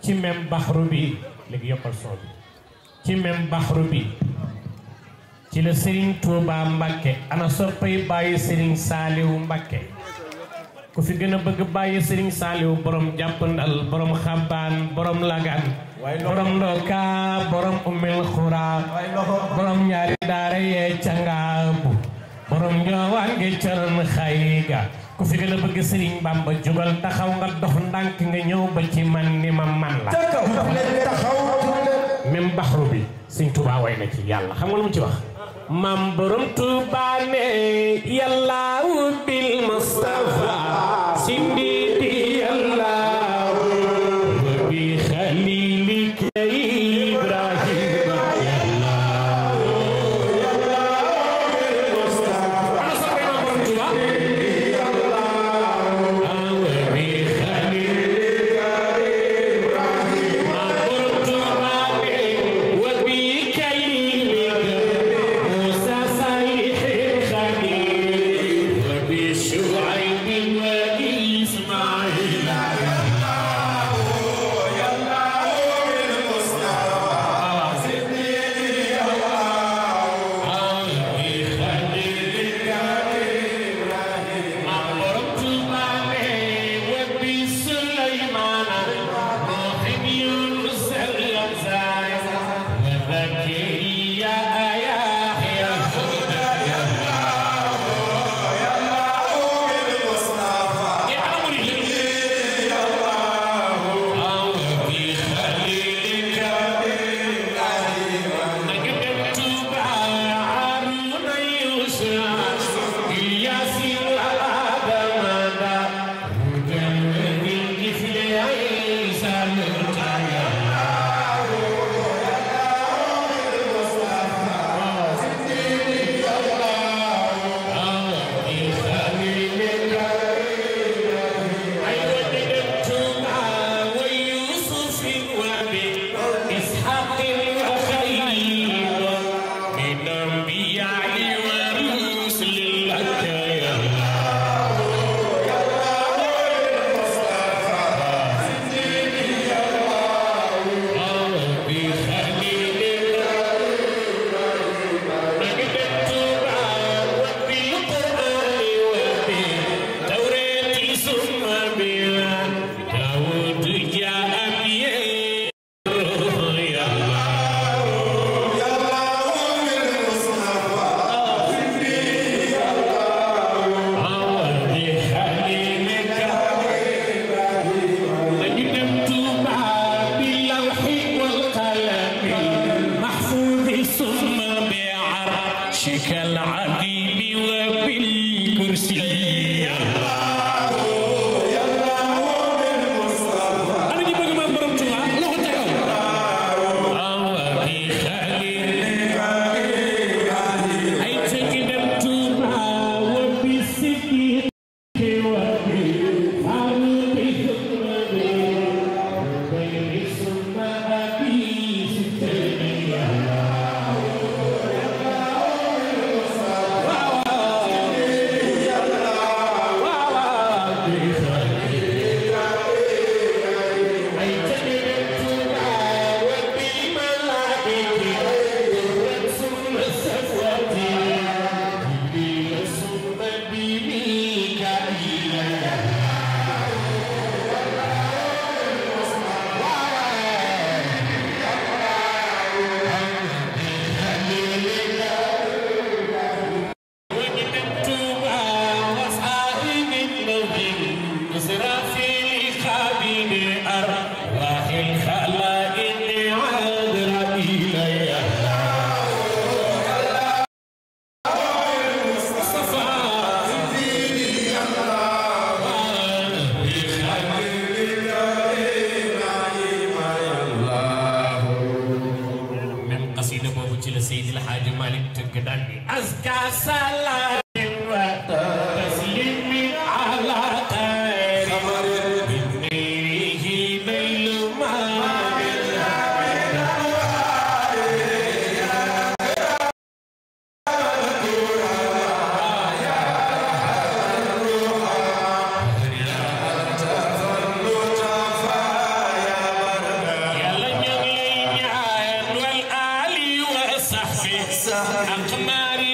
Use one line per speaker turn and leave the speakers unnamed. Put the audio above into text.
ci même baxru bi léegi yokkal son bi ci même baxru bi ci la Serigne Touba Mbacké ana soppay bàyyi Serigne Saliou Mbacké ku fi gën a bëgg bàyyi Serigne Saliou borom jàppandal borom xabaan borom lagan borom ndoka borom umil xura borom ñaari daara yee cangaabu borom njoowaan gi caran xayga ku fi gën a bëgg Serigne Bamba jugal taxaw nga dox ndànk nga ñëw ba ci man ni ma man la même baxru bi Serigne Touba way na ci yàlla xam nga lu mu ci wax mam borom Touba ne yàlla bil Mustafa sindidi yàlla bi khalilika Ibrahim
Wow.
وصحبه أقمار